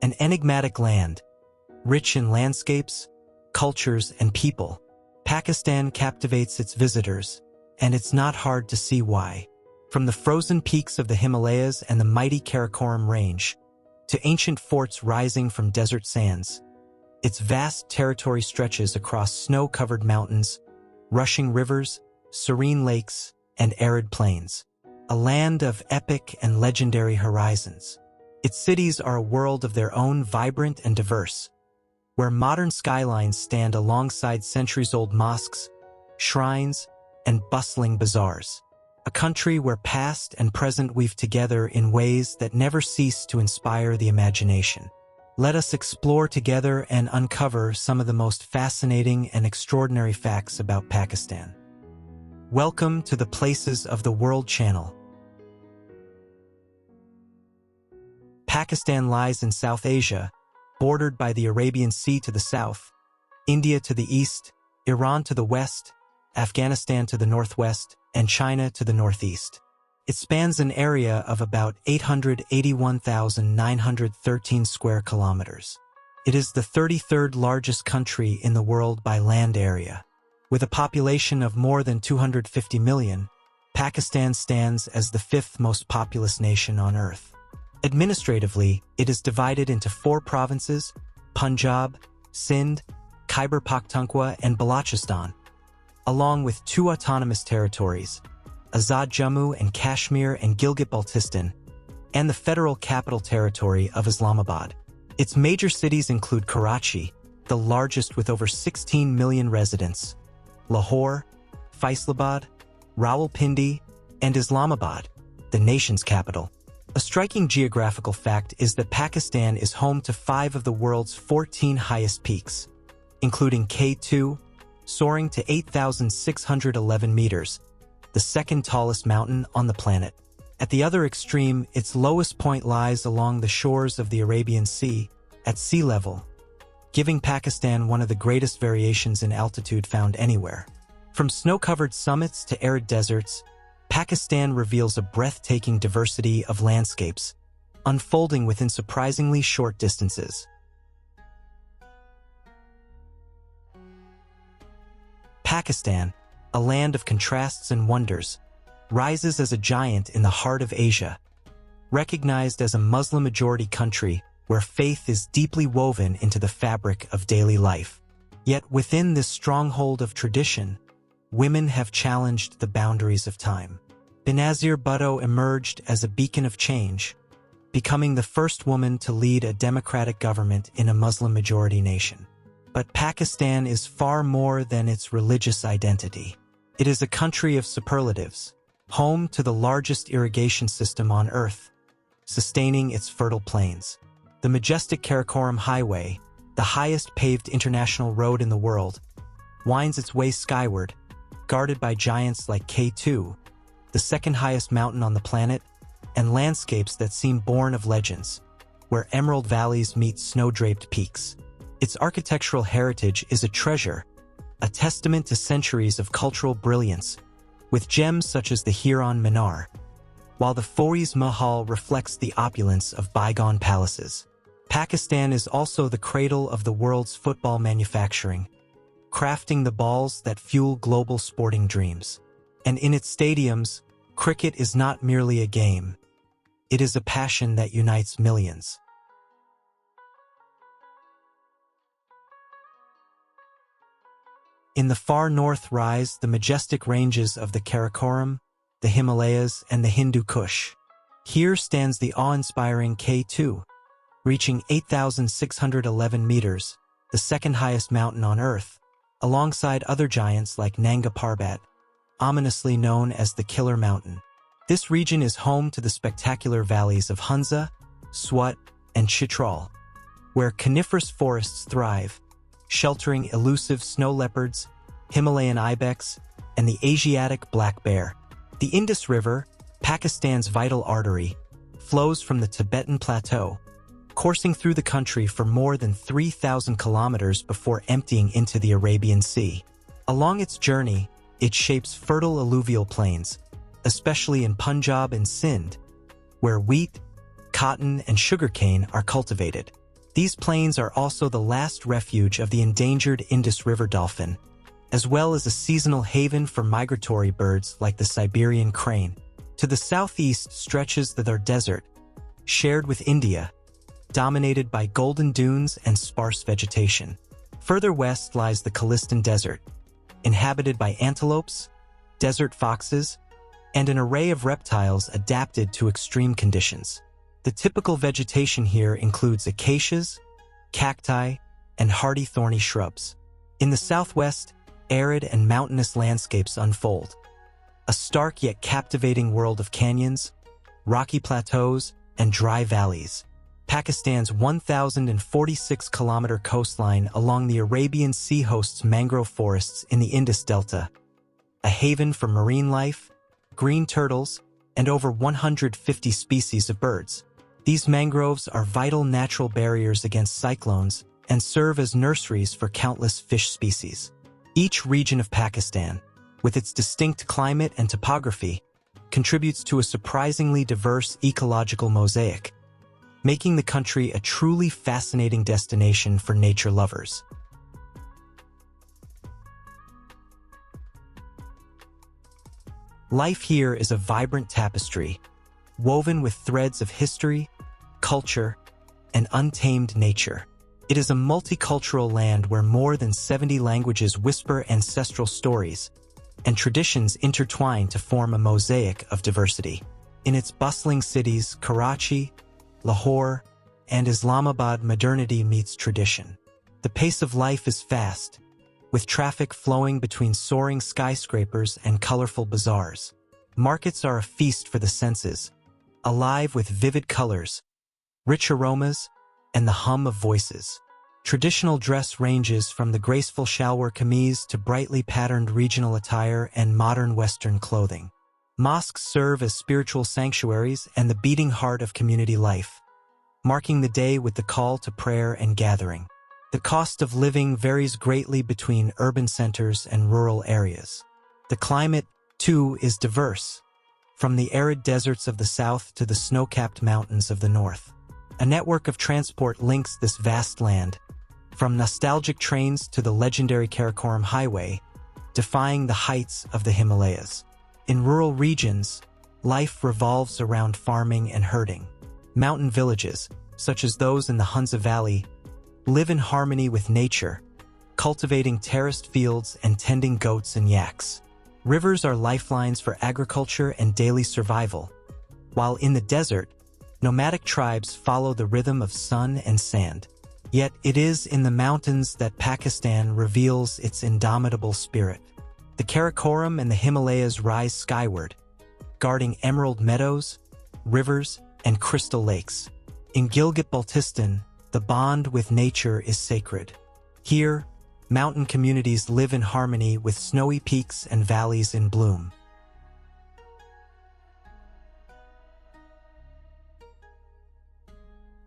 An enigmatic land, rich in landscapes, cultures, and people, Pakistan captivates its visitors, and it's not hard to see why. From the frozen peaks of the Himalayas and the mighty Karakoram Range, to ancient forts rising from desert sands, its vast territory stretches across snow-covered mountains, rushing rivers, serene lakes, and arid plains. A land of epic and legendary horizons. Its cities are a world of their own, vibrant and diverse, where modern skylines stand alongside centuries-old mosques, shrines, and bustling bazaars. A country where past and present weave together in ways that never cease to inspire the imagination. Let us explore together and uncover some of the most fascinating and extraordinary facts about Pakistan. Welcome to the Places of the World channel. Pakistan lies in South Asia, bordered by the Arabian Sea to the south, India to the east, Iran to the west, Afghanistan to the northwest, and China to the northeast. It spans an area of about 881,913 square kilometers. It is the 33rd largest country in the world by land area. With a population of more than 250 million, Pakistan stands as the fifth most populous nation on Earth. Administratively, it is divided into 4 provinces: Punjab, Sindh, Khyber Pakhtunkhwa, and Balochistan, along with 2 autonomous territories, Azad Jammu and Kashmir and Gilgit-Baltistán, and the federal capital territory of Islamabad. Its major cities include Karachi, the largest with over 16 million residents, Lahore, Faisalabad, Rawalpindi, and Islamabad, the nation's capital. A striking geographical fact is that Pakistan is home to 5 of the world's 14 highest peaks, including K2, soaring to 8,611 meters, the second tallest mountain on the planet. At the other extreme, its lowest point lies along the shores of the Arabian Sea, at sea level, giving Pakistan one of the greatest variations in altitude found anywhere. From snow-covered summits to arid deserts, Pakistan reveals a breathtaking diversity of landscapes, unfolding within surprisingly short distances. Pakistan, a land of contrasts and wonders, rises as a giant in the heart of Asia. Recognized as a Muslim-majority country where faith is deeply woven into the fabric of daily life. Yet within this stronghold of tradition, women have challenged the boundaries of time. Benazir Bhutto emerged as a beacon of change, becoming the first woman to lead a democratic government in a Muslim-majority nation. But Pakistan is far more than its religious identity. It is a country of superlatives, home to the largest irrigation system on Earth, sustaining its fertile plains. The majestic Karakoram Highway, the highest paved international road in the world, winds its way skyward, guarded by giants like K2, the second highest mountain on the planet, and landscapes that seem born of legends, where emerald valleys meet snow-draped peaks. Its architectural heritage is a treasure, a testament to centuries of cultural brilliance, with gems such as the Huron Minar, while the Foriz Mahal reflects the opulence of bygone palaces. Pakistan is also the cradle of the world's football manufacturing, crafting the balls that fuel global sporting dreams. And in its stadiums, cricket is not merely a game. It is a passion that unites millions. In the far north rise the majestic ranges of the Karakoram, the Himalayas, and the Hindu Kush. Here stands the awe-inspiring K2, reaching 8,611 meters, the second highest mountain on Earth, alongside other giants like Nanga Parbat, ominously known as the Killer Mountain. This region is home to the spectacular valleys of Hunza, Swat, and Chitral, where coniferous forests thrive, sheltering elusive snow leopards, Himalayan ibex, and the Asiatic black bear. The Indus River, Pakistan's vital artery, flows from the Tibetan Plateau, coursing through the country for more than 3,000 kilometers before emptying into the Arabian Sea. Along its journey, it shapes fertile alluvial plains, especially in Punjab and Sindh, where wheat, cotton, and sugarcane are cultivated. These plains are also the last refuge of the endangered Indus River dolphin, as well as a seasonal haven for migratory birds like the Siberian crane. To the southeast stretches the Thar Desert, shared with India, dominated by golden dunes and sparse vegetation. Further west lies the Khalistan Desert, inhabited by antelopes, desert foxes, and an array of reptiles adapted to extreme conditions. The typical vegetation here includes acacias, cacti, and hardy thorny shrubs. In the southwest, arid and mountainous landscapes unfold, a stark yet captivating world of canyons, rocky plateaus, and dry valleys. Pakistan's 1,046-kilometer coastline along the Arabian Sea hosts mangrove forests in the Indus Delta, a haven for marine life, green turtles, and over 150 species of birds. These mangroves are vital natural barriers against cyclones and serve as nurseries for countless fish species. Each region of Pakistan, with its distinct climate and topography, contributes to a surprisingly diverse ecological mosaic, making the country a truly fascinating destination for nature lovers. Life here is a vibrant tapestry, woven with threads of history, culture, and untamed nature. It is a multicultural land where more than 70 languages whisper ancestral stories, and traditions intertwine to form a mosaic of diversity. In its bustling cities, Karachi, Lahore, and Islamabad, modernity meets tradition. The pace of life is fast, with traffic flowing between soaring skyscrapers and colorful bazaars. Markets are a feast for the senses, alive with vivid colors, rich aromas, and the hum of voices. Traditional dress ranges from the graceful shalwar kameez to brightly patterned regional attire and modern Western clothing. Mosques serve as spiritual sanctuaries and the beating heart of community life, marking the day with the call to prayer and gathering. The cost of living varies greatly between urban centers and rural areas. The climate, too, is diverse, from the arid deserts of the south to the snow-capped mountains of the north. A network of transport links this vast land, from nostalgic trains to the legendary Karakoram Highway, defying the heights of the Himalayas. In rural regions, life revolves around farming and herding. Mountain villages, such as those in the Hunza Valley, live in harmony with nature, cultivating terraced fields and tending goats and yaks. Rivers are lifelines for agriculture and daily survival, while in the desert, nomadic tribes follow the rhythm of sun and sand. Yet it is in the mountains that Pakistan reveals its indomitable spirit. The Karakoram and the Himalayas rise skyward, guarding emerald meadows, rivers, and crystal lakes. In Gilgit-Baltistán, the bond with nature is sacred. Here, mountain communities live in harmony with snowy peaks and valleys in bloom.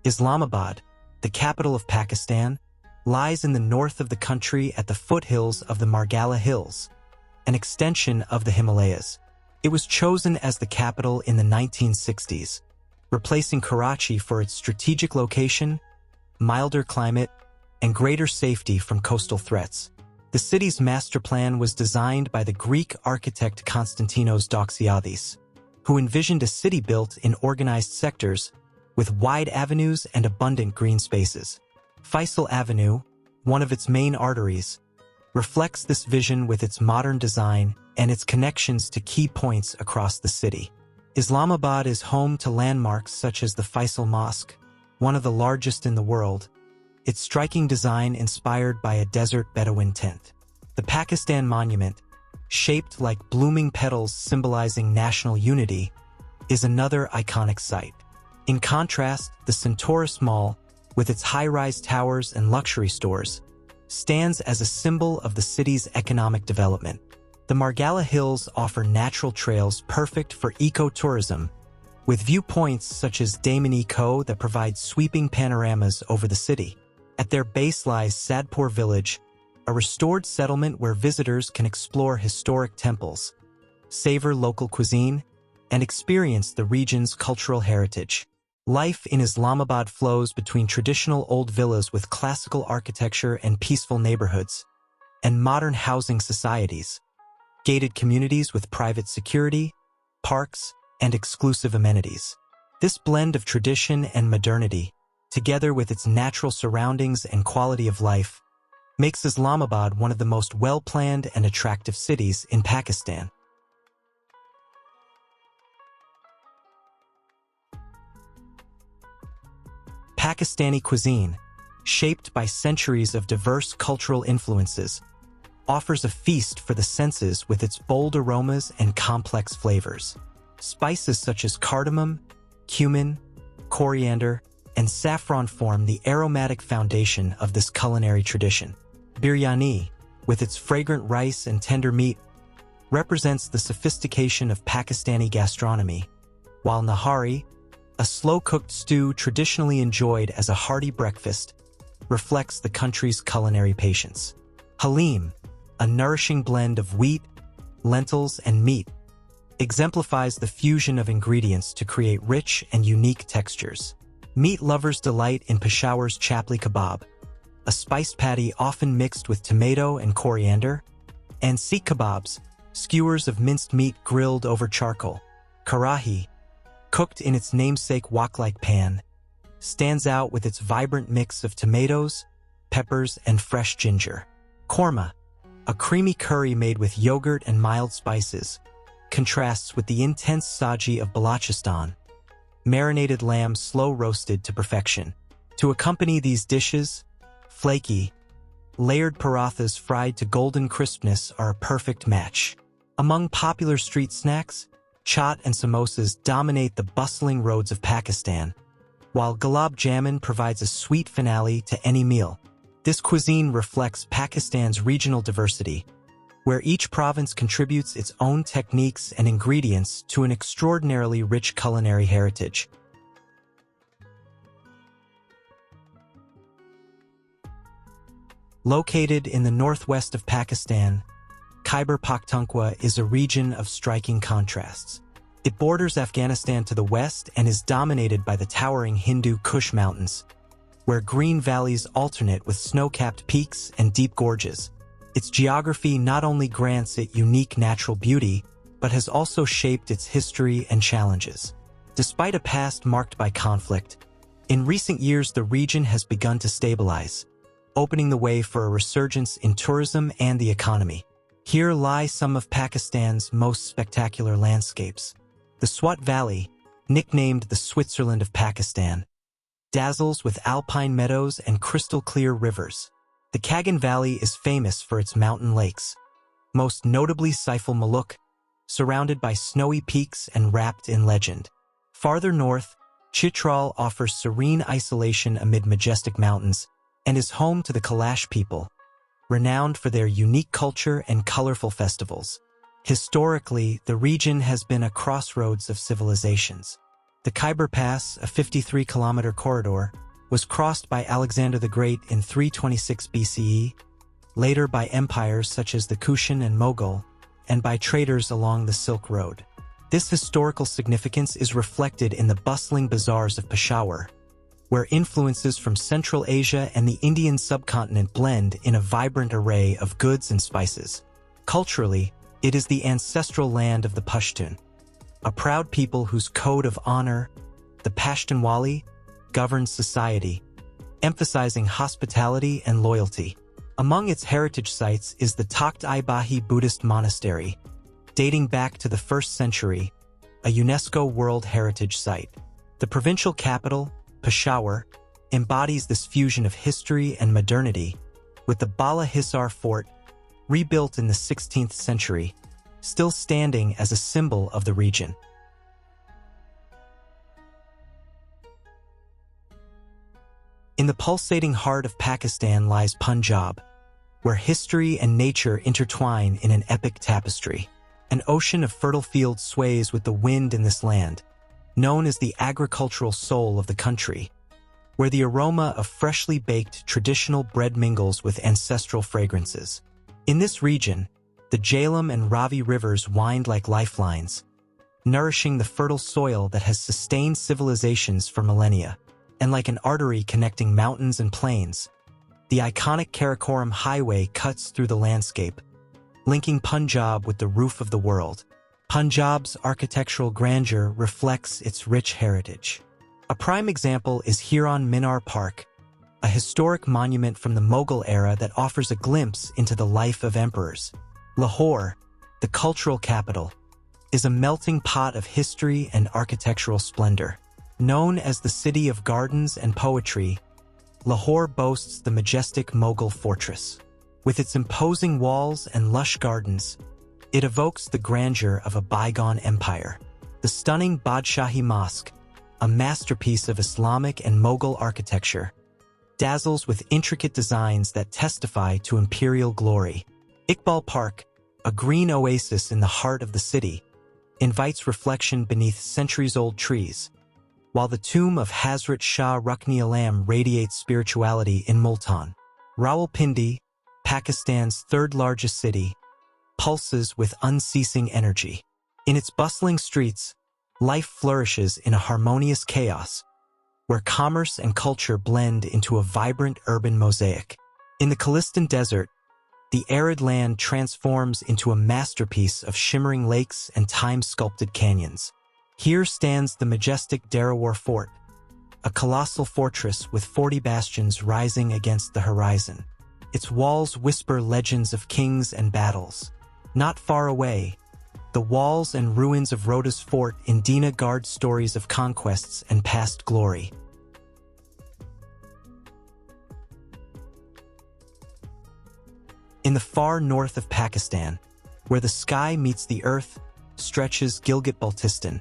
Islamabad, the capital of Pakistan, lies in the north of the country at the foothills of the Margalla Hills, an extension of the Himalayas. It was chosen as the capital in the 1960s, replacing Karachi for its strategic location, milder climate, and greater safety from coastal threats. The city's master plan was designed by the Greek architect Konstantinos Doxiadis, who envisioned a city built in organized sectors with wide avenues and abundant green spaces. Faisal Avenue, one of its main arteries, reflects this vision with its modern design and its connections to key points across the city. Islamabad is home to landmarks such as the Faisal Mosque, one of the largest in the world, its striking design inspired by a desert Bedouin tent. The Pakistan Monument, shaped like blooming petals symbolizing national unity, is another iconic sight. In contrast, the Centaurus Mall, with its high-rise towers and luxury stores, stands as a symbol of the city's economic development. The Margalla Hills offer natural trails perfect for ecotourism, with viewpoints such as Damani Ko that provide sweeping panoramas over the city. At their base lies Sadpur Village, a restored settlement where visitors can explore historic temples, savor local cuisine, and experience the region's cultural heritage. Life in Islamabad flows between traditional old villas with classical architecture and peaceful neighborhoods, and modern housing societies, gated communities with private security, parks, and exclusive amenities. This blend of tradition and modernity, together with its natural surroundings and quality of life, makes Islamabad one of the most well-planned and attractive cities in Pakistan. Pakistani cuisine, shaped by centuries of diverse cultural influences, offers a feast for the senses with its bold aromas and complex flavors. Spices such as cardamom, cumin, coriander, and saffron form the aromatic foundation of this culinary tradition. Biryani, with its fragrant rice and tender meat, represents the sophistication of Pakistani gastronomy, while nahari, a slow-cooked stew traditionally enjoyed as a hearty breakfast, reflects the country's culinary patience. Halim, a nourishing blend of wheat, lentils, and meat, exemplifies the fusion of ingredients to create rich and unique textures. Meat lovers delight in Peshawar's chapli kebab, a spiced patty often mixed with tomato and coriander, and seekh kebabs, skewers of minced meat grilled over charcoal. Karahi, cooked in its namesake wok-like pan, stands out with its vibrant mix of tomatoes, peppers, and fresh ginger. Korma, a creamy curry made with yogurt and mild spices, contrasts with the intense saji of Balochistan, marinated lamb slow-roasted to perfection. To accompany these dishes, flaky, layered parathas fried to golden crispness are a perfect match. Among popular street snacks, chaat and samosas dominate the bustling roads of Pakistan, while gulab jamun provides a sweet finale to any meal. This cuisine reflects Pakistan's regional diversity, where each province contributes its own techniques and ingredients to an extraordinarily rich culinary heritage. Located in the northwest of Pakistan, Khyber Pakhtunkhwa is a region of striking contrasts. It borders Afghanistan to the west and is dominated by the towering Hindu Kush Mountains, where green valleys alternate with snow-capped peaks and deep gorges. Its geography not only grants it unique natural beauty, but has also shaped its history and challenges. Despite a past marked by conflict, in recent years the region has begun to stabilize, opening the way for a resurgence in tourism and the economy. Here lie some of Pakistan's most spectacular landscapes. The Swat Valley, nicknamed the Switzerland of Pakistan, dazzles with alpine meadows and crystal-clear rivers. The Kagan Valley is famous for its mountain lakes, most notably Saiful Muluk, surrounded by snowy peaks and wrapped in legend. Farther north, Chitral offers serene isolation amid majestic mountains and is home to the Kalash people, renowned for their unique culture and colorful festivals. Historically, the region has been a crossroads of civilizations. The Khyber Pass, a 53-kilometer corridor, was crossed by Alexander the Great in 326 BCE, later by empires such as the Kushan and Mughal, and by traders along the Silk Road. This historical significance is reflected in the bustling bazaars of Peshawar, where influences from Central Asia and the Indian subcontinent blend in a vibrant array of goods and spices. Culturally, it is the ancestral land of the Pashtun, a proud people whose code of honor, the Pashtunwali, governs society, emphasizing hospitality and loyalty. Among its heritage sites is the Takht-i-Bahi Buddhist Monastery, dating back to the 1st century, a UNESCO World Heritage Site. The provincial capital, Peshawar, embodies this fusion of history and modernity, with the Bala Hisar Fort, rebuilt in the 16th century, still standing as a symbol of the region. In the pulsating heart of Pakistan lies Punjab, where history and nature intertwine in an epic tapestry. An ocean of fertile fields sways with the wind in this land, known as the agricultural soul of the country, where the aroma of freshly baked traditional bread mingles with ancestral fragrances. In this region, the Jhelum and Ravi rivers wind like lifelines, nourishing the fertile soil that has sustained civilizations for millennia. And like an artery connecting mountains and plains, the iconic Karakoram Highway cuts through the landscape, linking Punjab with the roof of the world. Punjab's architectural grandeur reflects its rich heritage. A prime example is Huron Minar Park, a historic monument from the Mughal era that offers a glimpse into the life of emperors. Lahore, the cultural capital, is a melting pot of history and architectural splendor. Known as the City of Gardens and Poetry, Lahore boasts the majestic Mughal fortress. With its imposing walls and lush gardens, it evokes the grandeur of a bygone empire. The stunning Badshahi Mosque, a masterpiece of Islamic and Mughal architecture, dazzles with intricate designs that testify to imperial glory. Iqbal Park, a green oasis in the heart of the city, invites reflection beneath centuries-old trees, while the tomb of Hazrat Shah Rukni Alam radiates spirituality in Multan. Rawalpindi, Pakistan's third-largest city, pulses with unceasing energy. In its bustling streets, life flourishes in a harmonious chaos, where commerce and culture blend into a vibrant urban mosaic. In the Khalistan Desert, the arid land transforms into a masterpiece of shimmering lakes and time-sculpted canyons. Here stands the majestic Derawar Fort, a colossal fortress with 40 bastions rising against the horizon. Its walls whisper legends of kings and battles. Not far away, the walls and ruins of Rhoda's fort in Dina guard stories of conquests and past glory. In the far north of Pakistan, where the sky meets the earth, stretches Gilgit-Baltistán,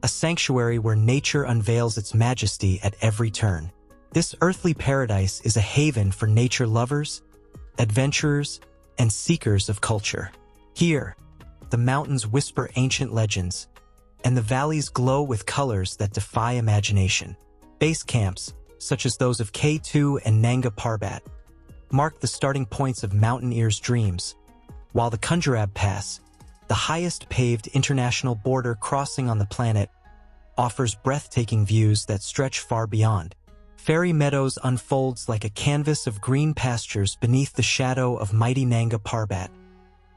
a sanctuary where nature unveils its majesty at every turn. This earthly paradise is a haven for nature lovers, adventurers, and seekers of culture. Here, the mountains whisper ancient legends, and the valleys glow with colors that defy imagination. Base camps, such as those of K2 and Nanga Parbat, mark the starting points of mountaineers' dreams, while the Punjab Pass, the highest paved international border crossing on the planet, offers breathtaking views that stretch far beyond. Fairy Meadows unfolds like a canvas of green pastures beneath the shadow of mighty Nanga Parbat,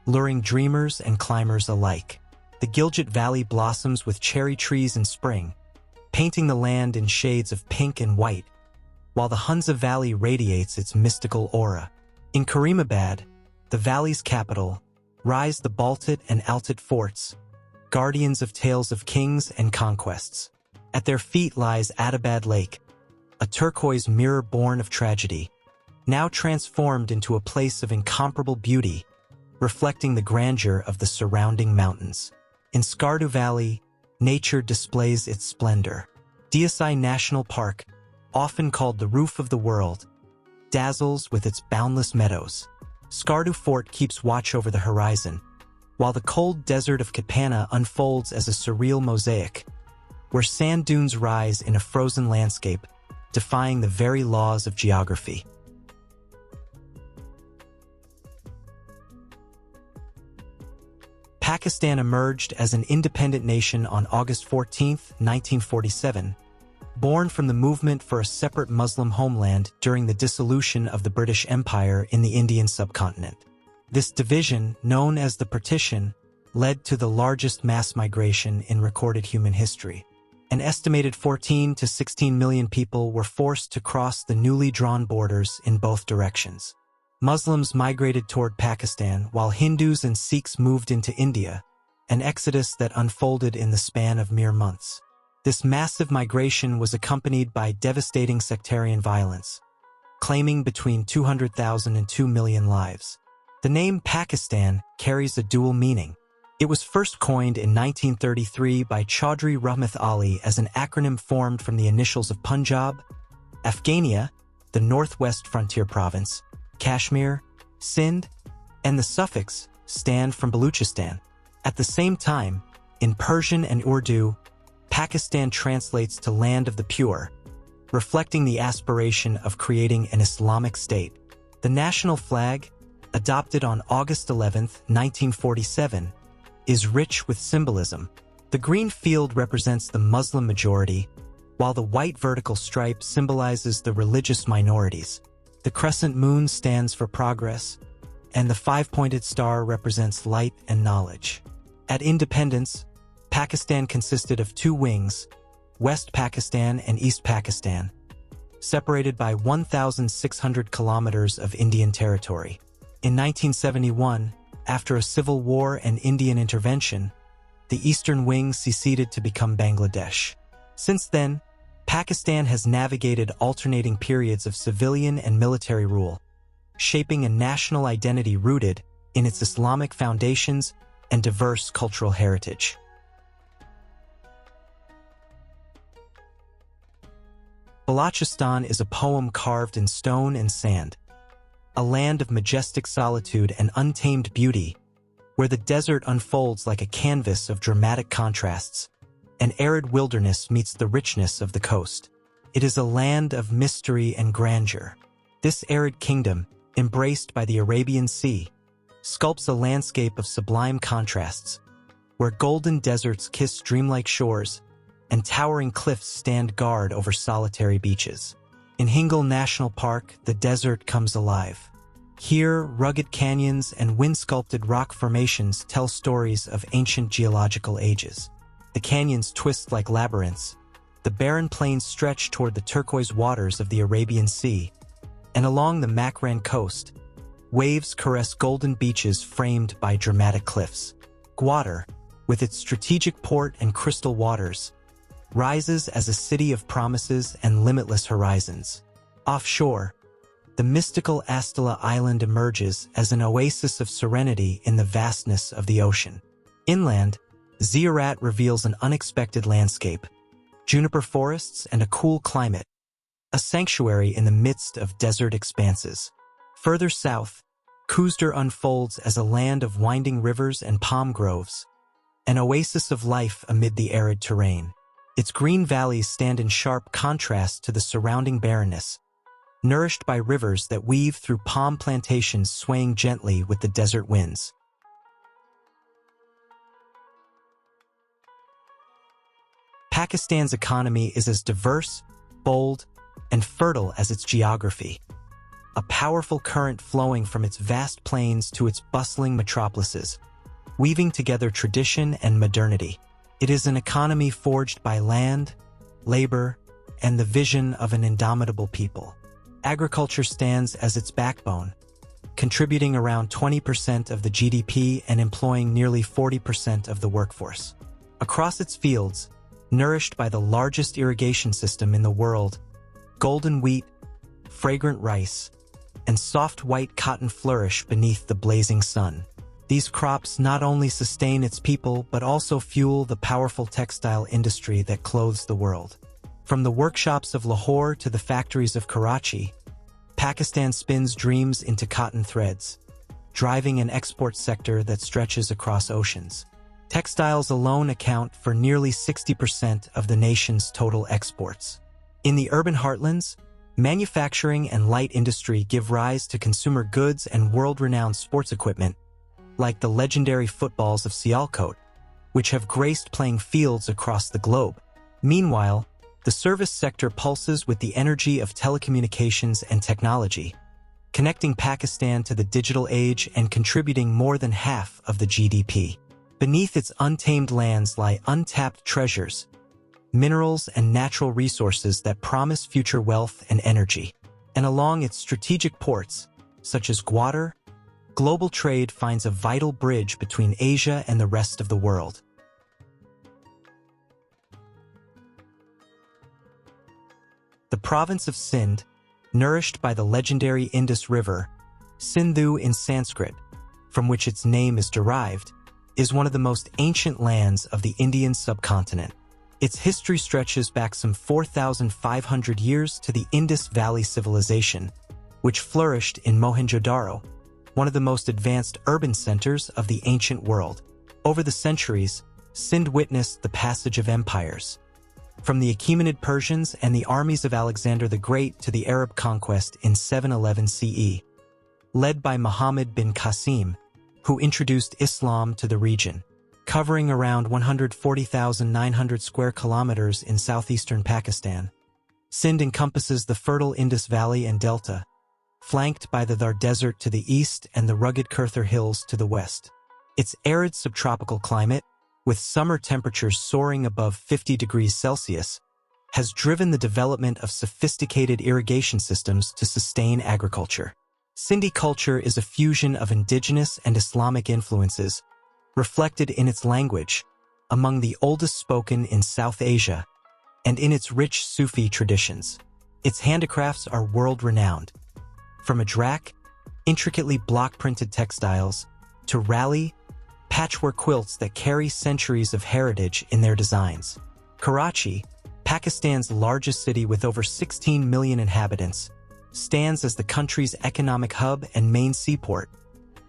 luring dreamers and climbers alike. The Gilgit Valley blossoms with cherry trees in spring, painting the land in shades of pink and white, while the Hunza Valley radiates its mystical aura. In Karimabad, the valley's capital, rise the Baltit and Altit forts, guardians of tales of kings and conquests. At their feet lies Adabad Lake, a turquoise mirror born of tragedy, now transformed into a place of incomparable beauty, reflecting the grandeur of the surrounding mountains. In Skardu Valley, nature displays its splendor. Deosai National Park, often called the roof of the world, dazzles with its boundless meadows. Skardu Fort keeps watch over the horizon, while the cold desert of Katpana unfolds as a surreal mosaic, where sand dunes rise in a frozen landscape, defying the very laws of geography. Pakistan emerged as an independent nation on August 14, 1947, born from the movement for a separate Muslim homeland during the dissolution of the British Empire in the Indian subcontinent. This division, known as the Partition, led to the largest mass migration in recorded human history. An estimated 14 to 16 million people were forced to cross the newly drawn borders in both directions. Muslims migrated toward Pakistan while Hindus and Sikhs moved into India, an exodus that unfolded in the span of mere months. This massive migration was accompanied by devastating sectarian violence, claiming between 200,000 and 2 million lives. The name Pakistan carries a dual meaning. It was first coined in 1933 by Chaudhry Rahmat Ali as an acronym formed from the initials of Punjab, Afghania, the northwest frontier province, Kashmir, Sindh, and the suffix Stan from Balochistan. At the same time, in Persian and Urdu, Pakistan translates to land of the pure, reflecting the aspiration of creating an Islamic state. The national flag, adopted on August 11, 1947, is rich with symbolism. The green field represents the Muslim majority, while the white vertical stripe symbolizes the religious minorities. The crescent moon stands for progress, and the five-pointed star represents light and knowledge. At independence, Pakistan consisted of two wings, West Pakistan and East Pakistan, separated by 1,600 kilometers of Indian territory. In 1971, after a civil war and Indian intervention, the eastern wing seceded to become Bangladesh. Since then, Pakistan has navigated alternating periods of civilian and military rule, shaping a national identity rooted in its Islamic foundations and diverse cultural heritage. Balochistan is a poem carved in stone and sand, a land of majestic solitude and untamed beauty, where the desert unfolds like a canvas of dramatic contrasts, and arid wilderness meets the richness of the coast. It is a land of mystery and grandeur. This arid kingdom, embraced by the Arabian Sea, sculpts a landscape of sublime contrasts, where golden deserts kiss dreamlike shores and towering cliffs stand guard over solitary beaches. In Hingal National Park, the desert comes alive. Here, rugged canyons and wind-sculpted rock formations tell stories of ancient geological ages. The canyons twist like labyrinths, the barren plains stretch toward the turquoise waters of the Arabian Sea, and along the Makran coast, waves caress golden beaches framed by dramatic cliffs. Gwadar, with its strategic port and crystal waters, rises as a city of promises and limitless horizons. Offshore, the mystical Astala Island emerges as an oasis of serenity in the vastness of the ocean. Inland, Ziyarat reveals an unexpected landscape, juniper forests and a cool climate, a sanctuary in the midst of desert expanses. Further south, Khuzdar unfolds as a land of winding rivers and palm groves, an oasis of life amid the arid terrain. Its green valleys stand in sharp contrast to the surrounding barrenness, nourished by rivers that weave through palm plantations swaying gently with the desert winds. Pakistan's economy is as diverse, bold, and fertile as its geography, a powerful current flowing from its vast plains to its bustling metropolises, weaving together tradition and modernity. It is an economy forged by land, labor, and the vision of an indomitable people. Agriculture stands as its backbone, contributing around 20% of the GDP and employing nearly 40% of the workforce. Across its fields, nourished by the largest irrigation system in the world, golden wheat, fragrant rice, and soft white cotton flourish beneath the blazing sun. These crops not only sustain its people but also fuel the powerful textile industry that clothes the world. From the workshops of Lahore to the factories of Karachi, Pakistan spins dreams into cotton threads, driving an export sector that stretches across oceans. Textiles alone account for nearly 60% of the nation's total exports. In the urban heartlands, manufacturing and light industry give rise to consumer goods and world-renowned sports equipment, like the legendary footballs of Sialkot, which have graced playing fields across the globe. Meanwhile, the service sector pulses with the energy of telecommunications and technology, connecting Pakistan to the digital age and contributing more than half of the GDP. Beneath its untamed lands lie untapped treasures, minerals and natural resources that promise future wealth and energy. And along its strategic ports, such as Gwadar, global trade finds a vital bridge between Asia and the rest of the world. The province of Sindh, nourished by the legendary Indus River, Sindhu in Sanskrit, from which its name is derived, is one of the most ancient lands of the Indian subcontinent. Its history stretches back some 4,500 years to the Indus Valley Civilization, which flourished in Mohenjo-Daro, one of the most advanced urban centers of the ancient world. Over the centuries, Sindh witnessed the passage of empires, from the Achaemenid Persians and the armies of Alexander the Great to the Arab conquest in 711 CE, led by Muhammad bin Qasim, who introduced Islam to the region. covering around 140,900 square kilometers in southeastern Pakistan. Sindh encompasses the fertile Indus Valley and Delta, flanked by the Thar Desert to the east and the rugged Kurthar Hills to the west. Its arid subtropical climate, with summer temperatures soaring above 50 degrees Celsius, has driven the development of sophisticated irrigation systems to sustain agriculture. Sindhi culture is a fusion of indigenous and Islamic influences, reflected in its language, among the oldest spoken in South Asia, and in its rich Sufi traditions. Its handicrafts are world-renowned, from Ajrak, intricately block-printed textiles, to Rali, patchwork quilts that carry centuries of heritage in their designs. Karachi, Pakistan's largest city with over 16 million inhabitants, stands as the country's economic hub and main seaport,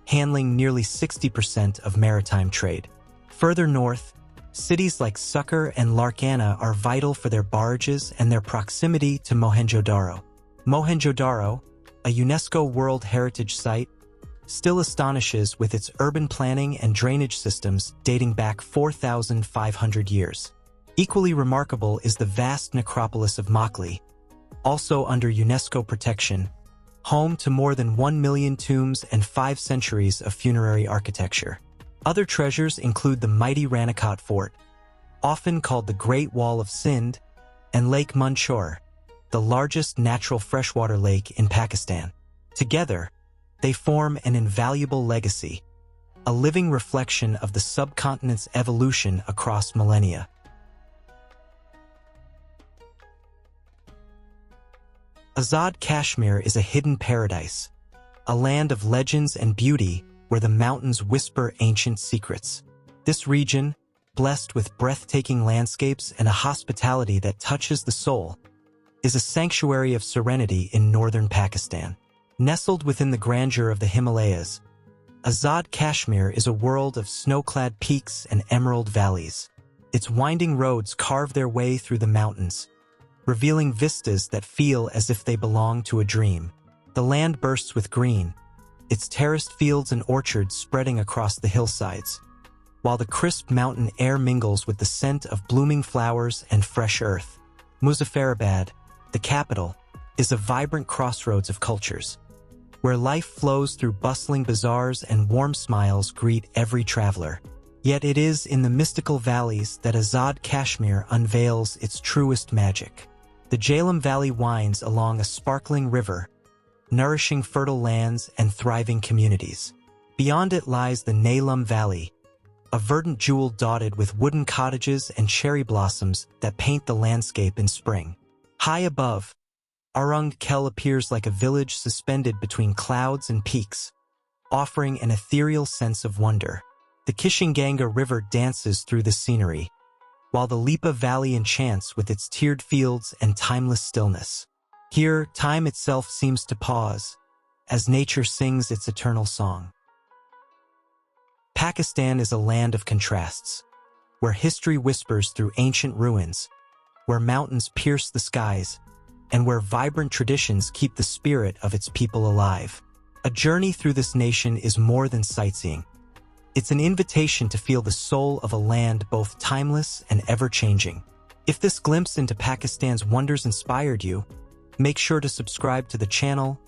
handling nearly 60% of maritime trade. Further north, cities like Sukkar and Larkana are vital for their barges and their proximity to Mohenjo-Daro. Mohenjo-Daro, a UNESCO World Heritage Site, still astonishes with its urban planning and drainage systems dating back 4,500 years. Equally remarkable is the vast necropolis of Makli, also under UNESCO protection, home to more than 1 million tombs and 5 centuries of funerary architecture. Other treasures include the mighty Ranakot Fort, often called the Great Wall of Sindh, and Lake Manchor, the largest natural freshwater lake in Pakistan. Together, they form an invaluable legacy, a living reflection of the subcontinent's evolution across millennia. Azad Kashmir is a hidden paradise, a land of legends and beauty where the mountains whisper ancient secrets. This region, blessed with breathtaking landscapes and a hospitality that touches the soul, is a sanctuary of serenity in northern Pakistan. Nestled within the grandeur of the Himalayas, Azad Kashmir is a world of snow-clad peaks and emerald valleys. Its winding roads carve their way through the mountains, revealing vistas that feel as if they belong to a dream. The land bursts with green, its terraced fields and orchards spreading across the hillsides, while the crisp mountain air mingles with the scent of blooming flowers and fresh earth. Muzaffarabad, the capital, is a vibrant crossroads of cultures, where life flows through bustling bazaars and warm smiles greet every traveler. Yet it is in the mystical valleys that Azad Kashmir unveils its truest magic. The Jhelum Valley winds along a sparkling river, nourishing fertile lands and thriving communities. Beyond it lies the Neelum Valley, a verdant jewel dotted with wooden cottages and cherry blossoms that paint the landscape in spring. High above, Arung Kel appears like a village suspended between clouds and peaks, offering an ethereal sense of wonder. The Kishinganga River dances through the scenery, while the Lipa Valley enchants with its tiered fields and timeless stillness. Here, time itself seems to pause, as nature sings its eternal song. Pakistan is a land of contrasts, where history whispers through ancient ruins, where mountains pierce the skies, and where vibrant traditions keep the spirit of its people alive. A journey through this nation is more than sightseeing. It's an invitation to feel the soul of a land both timeless and ever-changing. If this glimpse into Pakistan's wonders inspired you, make sure to subscribe to the channel,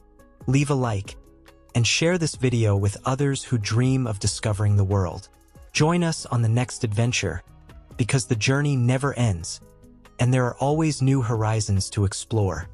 leave a like, and share this video with others who dream of discovering the world. Join us on the next adventure, because the journey never ends, and there are always new horizons to explore.